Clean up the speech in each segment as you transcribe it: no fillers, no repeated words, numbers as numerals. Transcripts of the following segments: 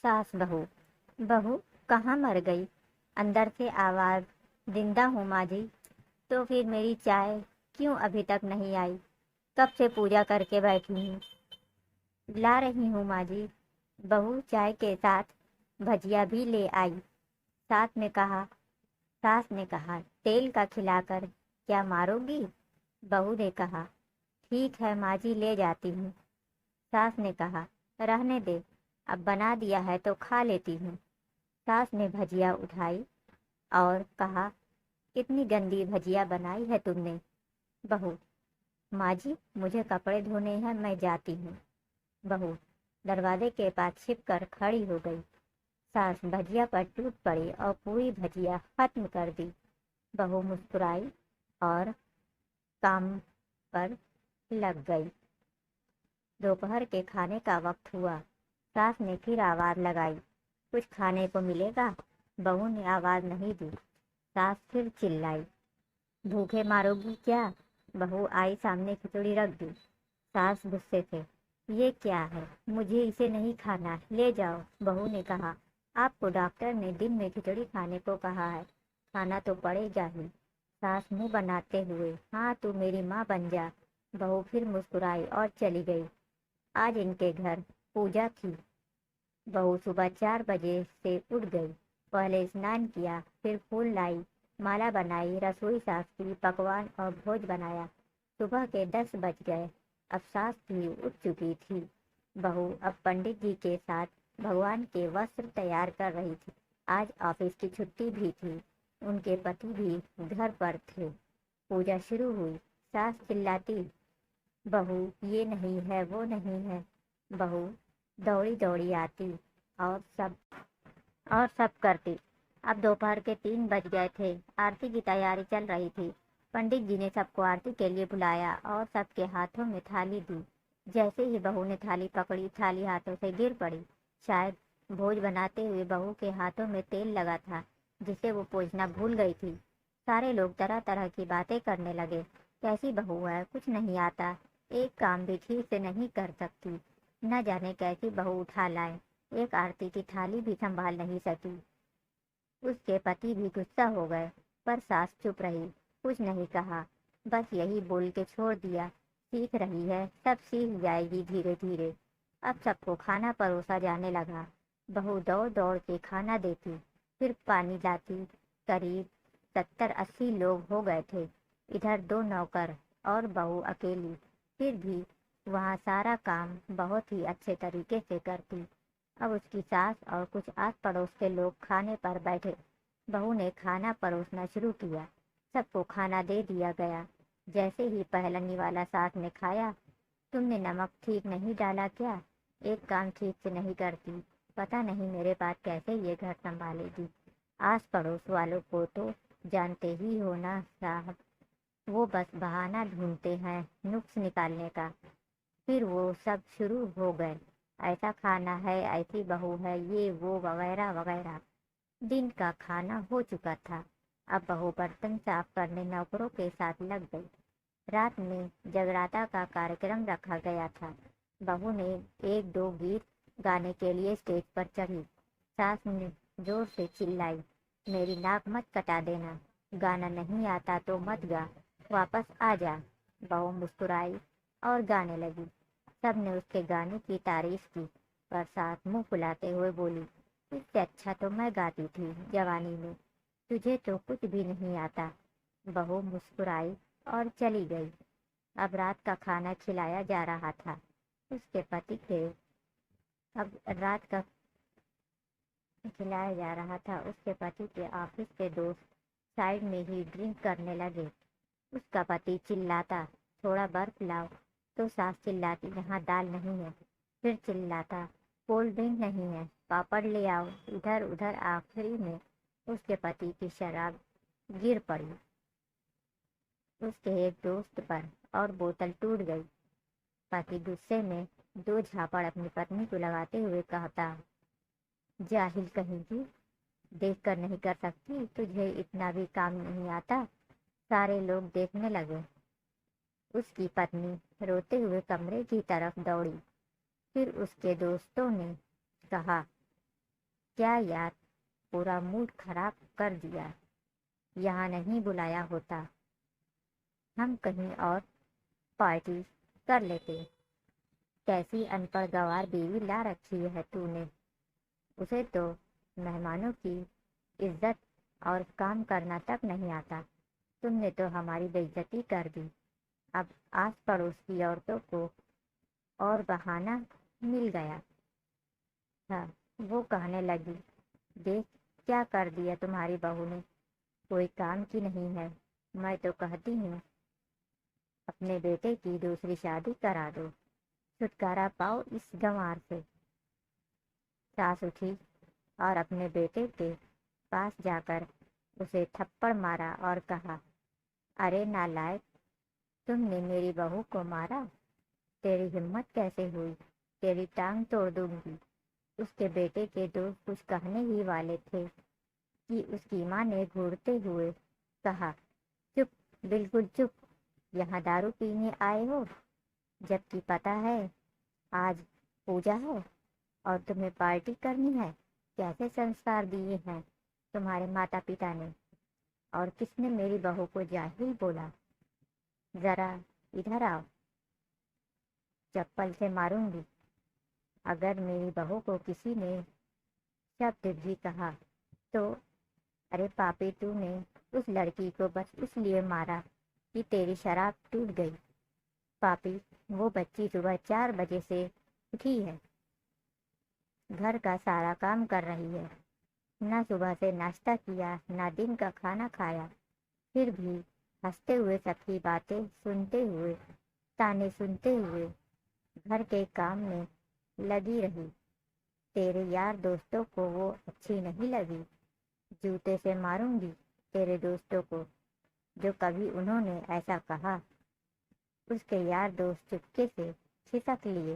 सास बहू। बहू कहाँ मर गई? अंदर से आवाज, जिंदा हूँ माँ जी। तो फिर मेरी चाय क्यों अभी तक नहीं आई? कब से पूजा करके बैठी हूँ। ला रही हूँ माँ जी। बहू चाय के साथ भजिया भी ले आई। सास ने कहा सास ने कहा, तेल का खिलाकर क्या मारोगी? बहू ने कहा, ठीक है माँ जी, ले जाती हूँ। सास ने कहा, रहने दे, अब बना दिया है तो खा लेती हूँ। सास ने भजिया उठाई और कहा, कितनी गंदी भजिया बनाई है तुमने। बहू, माँ जी मुझे कपड़े धोने हैं, मैं जाती हूँ। बहू दरवाजे के पास छिप कर खड़ी हो गई। सास भजिया पर टूट पड़ी और पूरी भजिया खत्म कर दी। बहू मुस्कुराई और काम पर लग गई। दोपहर के खाने का वक्त हुआ। सास ने फिर आवाज लगाई, कुछ खाने को मिलेगा? बहू ने आवाज नहीं दी। सास फिर चिल्लाई, भूखे मारोगी क्या? बहू आई, सामने खिचड़ी रख दी। सास गुस्से से, ये क्या है? मुझे इसे नहीं खाना, ले जाओ। बहू ने कहा, आपको डॉक्टर ने दिन में खिचड़ी खाने को कहा है, खाना तो पड़ेगा ही। सास मुंह बनाते हुए, हाँ तू मेरी माँ बन जा। बहू फिर मुस्कुराई और चली गई। आज इनके घर पूजा थी। बहू सुबह 4 बजे से उठ गई। पहले स्नान किया, फिर फूल लाई, माला बनाई, रसोई साफ की, पकवान और भोज बनाया। सुबह के 10 बज गए। अब सास भी उठ चुकी थी। बहू अब पंडित जी के साथ भगवान के वस्त्र तैयार कर रही थी। आज ऑफिस की छुट्टी भी थी। उनके पति भी घर पर थे। पूजा शुरू हुई। सास चिल्लाती, बहू ये नहीं है, वो नहीं है। बहू दौड़ी दौड़ी आती और सब करती। अब दोपहर के 3 बज गए थे। आरती की तैयारी चल रही थी। पंडित जी ने सबको आरती के लिए बुलाया और सबके हाथों में थाली दी। जैसे ही बहू ने थाली पकड़ी, थाली हाथों से गिर पड़ी। शायद भोज बनाते हुए बहू के हाथों में तेल लगा था, जिसे वो पोंछना भूल गई थी। सारे लोग तरह तरह की बातें करने लगे। कैसी बहू है, कुछ नहीं आता, एक काम भी ठीक से नहीं कर सकती, न जाने कैसी बहू उठा लाए, एक आरती की थाली भी संभाल नहीं सकी। उसके पति भी गुस्सा हो गए, पर सास चुप रही, कुछ नहीं कहा, बस यही बोल के छोड़ दिया, सीख रही है, सब सीख जाएगी धीरे धीरे। अब सबको खाना परोसा जाने लगा। बहू दौड़ दौड़ के खाना देती, फिर पानी लाती। करीब 70-80 लोग हो गए थे। इधर 2 नौकर और बहू अकेली। फिर भी वहाँ सारा काम बहुत ही अच्छे तरीके से करती। अब उसकी सास और कुछ आस पड़ोस के लोग खाने पर बैठे। बहू ने खाना परोसना शुरू किया। सबको खाना दे दिया गया। जैसे ही पहलनी वाला सास ने खाया, तुमने नमक ठीक नहीं डाला क्या? एक काम ठीक से नहीं करती, पता नहीं मेरे पास कैसे ये घर संभालेगी। आस पड़ोस वालों को तो जानते ही हो ना साहब, वो बस बहाना ढूंढते हैं नुक्स निकालने का। फिर वो सब शुरू हो गए, ऐसा खाना है, ऐसी बहू है, ये वो वगैरह वगैरह। दिन का खाना हो चुका था। अब बहू बर्तन साफ करने नौकरों के साथ लग गई। रात में जगराता का कार्यक्रम रखा गया था। बहू ने 1-2 गीत गाने के लिए स्टेज पर चढ़ी। सास ने जोर से चिल्लाई, मेरी नाक मत कटा देना, गाना नहीं आता तो मत गा, वापस आ जा। बहू मुस्कुराई और गाने लगी। सबने उसके गाने की तारीफ की, पर सास मुंह फुलाते हुए बोली, इससे अच्छा तो मैं गाती थी जवानी में, तुझे तो कुछ भी नहीं आता। बहू मुस्कुराई और चली गई। अब रात का खाना खिलाया जा रहा था। उसके पति के अब रात का खिलाया जा रहा था। उसके पति के ऑफिस के दोस्त साइड में ही ड्रिंक करने लगे। उसका पति चिल्लाता, थोड़ा बर्फ लाओ, तो सास चिल्लाती, यहाँ दाल नहीं है। फिर चिल्लाता, कोल्ड ड्रिंक नहीं है, पापड़ ले आओ। इधर उधर आखिरी में उसके पति की शराब गिर पड़ी उसके एक दोस्त पर और बोतल टूट गई। पति गुस्से में 2 झापड़ अपनी पत्नी को लगाते हुए कहता, जाहिल कहीं की, देख कर नहीं कर सकती, तुझे इतना भी काम नहीं आता। सारे लोग देखने लगे। उसकी पत्नी रोते हुए कमरे की तरफ दौड़ी। फिर उसके दोस्तों ने कहा, क्या यार, पूरा मूड खराब कर दिया। यहाँ नहीं बुलाया होता, हम कहीं और पार्टी कर लेते। कैसी अनपढ़ गंवार बीवी ला रखी है तूने। उसे तो मेहमानों की इज्जत और काम करना तक नहीं आता। तुमने तो हमारी बेइज्जती कर दी। अब आस पड़ोस की औरतों को और बहाना मिल गया था। वो कहने लगी, देख क्या कर दिया तुम्हारी बहू ने, कोई काम की नहीं है। मैं तो कहती हूँ अपने बेटे की दूसरी शादी करा दो, छुटकारा पाओ इस गंवार से। सास उठी और अपने बेटे के पास जाकर उसे थप्पड़ मारा और कहा, अरे नालायक, तुमने मेरी बहू को मारा। तेरी हिम्मत कैसे हुई, तेरी टांग तोड़ दूंगी। उसके बेटे के दोस्त कुछ कहने ही वाले थे कि उसकी माँ ने घूरते हुए कहा, चुप, बिल्कुल चुप, यहाँ दारू पीने आए हो, जबकि पता है आज पूजा है और तुम्हें पार्टी करनी है। कैसे संस्कार दिए हैं तुम्हारे माता पिता ने। और किसने मेरी बहू को जाहिल बोला। जरा इधर आओ, चप्पल से मारूंगी। अगर मेरी बहू को किसी ने शब्द भी कहा तो, अरे पापी, तूने उस लड़की को बस इसलिए मारा कि तेरी शराब टूट गई। पापी, वो बच्ची सुबह 4 बजे से उठी है, घर का सारा काम कर रही है, ना सुबह से नाश्ता किया, ना दिन का खाना खाया, फिर भी हंसते हुए सबकी बातें सुनते हुए, ताने सुनते हुए घर के काम में लगी रही। तेरे यार दोस्तों को वो अच्छी नहीं लगी। जूते से मारूंगी तेरे दोस्तों को जो कभी उन्होंने ऐसा कहा। उसके यार दोस्त चुपके से खिसक लिए।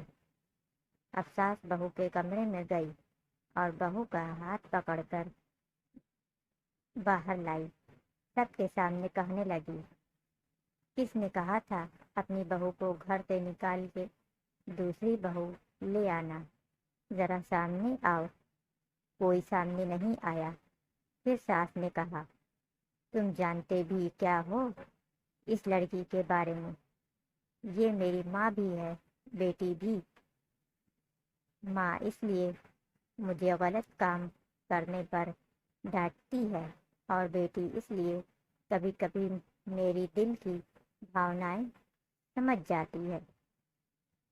अब सास बहू के कमरे में गई और बहू का हाथ पकड़कर बाहर लाई। सबके सामने कहने लगी, किसने कहा था अपनी बहू को घर से निकाल के दूसरी बहू ले आना। जरा सामने आओ। कोई सामने नहीं आया। फिर सास ने कहा, तुम जानते भी क्या हो इस लड़की के बारे में। ये मेरी माँ भी है, बेटी भी। माँ इसलिए मुझे गलत काम करने पर डांटती है और बेटी इसलिए कभी कभी मेरी दिल की भावनाएं समझ जाती है।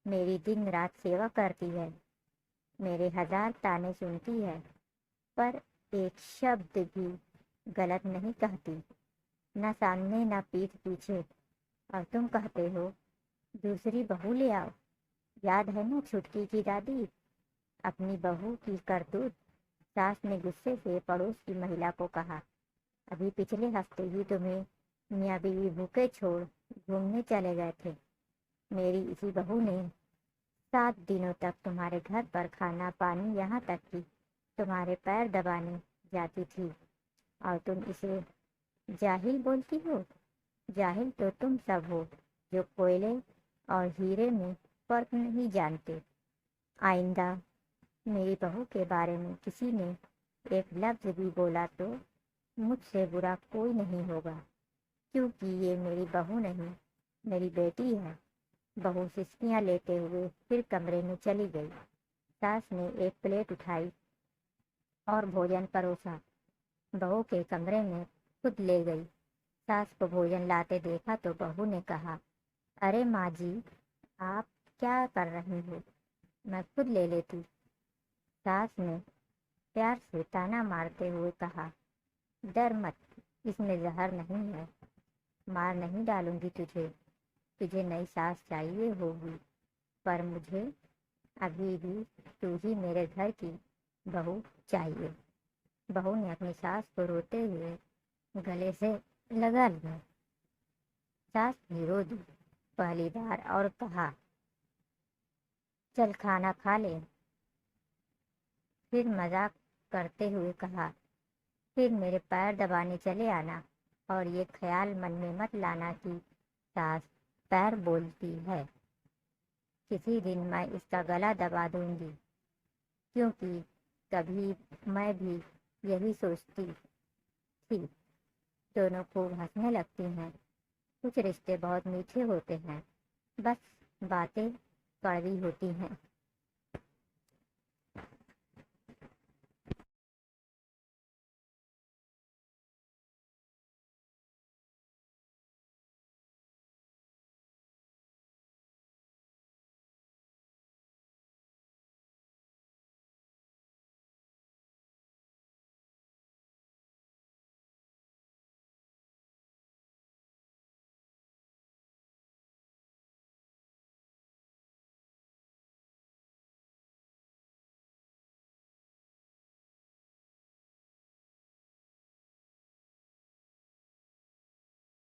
मेरी दिन रात सेवा करती है, मेरे 1000 ताने सुनती है, पर एक शब्द भी गलत नहीं कहती, न सामने न पीठ पीछे। और तुम कहते हो दूसरी बहू ले आओ। याद है ना छुटकी की दादी, अपनी बहू की करतूत। सास ने गुस्से से पड़ोस की महिला को कहा, अभी पिछले हफ्ते ही तुम्हें मियाँ बीवी भूखे छोड़ घूमने चले गए थे। मेरी इसी बहू ने 7 दिनों तक तुम्हारे घर पर खाना पानी, यहाँ तक कि तुम्हारे पैर दबाने जाती थी, और तुम इसे जाहिल बोलती हो। जाहिल तो तुम सब हो जो कोयले और हीरे में फर्क नहीं जानते। आइंदा मेरी बहू के बारे में किसी ने एक लफ्ज़ भी बोला तो मुझसे बुरा कोई नहीं होगा, क्योंकि ये मेरी बहू नहीं, मेरी बेटी है। बहू सिसकियाँ लेते हुए फिर कमरे में चली गई। सास ने एक प्लेट उठाई और भोजन परोसा, बहू के कमरे में खुद ले गई। सास को भोजन लाते देखा तो बहू ने कहा, अरे माँ जी, आप क्या कर रही हो, मैं खुद ले लेती। सास ने प्यार से ताना मारते हुए कहा, डर मत, इसमें जहर नहीं है, मार नहीं डालूंगी तुझे। तुझे नई सास चाहिए होगी, पर मुझे अभी भी तू ही मेरे घर की बहू चाहिए। बहू ने अपनी सास को रोते हुए गले से लगा लिया। सास भी रो दी पहली बार और कहा, चल खाना खा ले। फिर मजाक करते हुए कहा, फिर मेरे पैर दबाने चले आना, और ये ख्याल मन में मत लाना कि सास पैर बोलती है। किसी दिन मैं इसका गला दबा दूंगी, क्योंकि कभी मैं भी यही सोचती थी। दोनों खूब हंसने लगती हैं। कुछ रिश्ते बहुत मीठे होते हैं, बस बातें कड़वी होती हैं।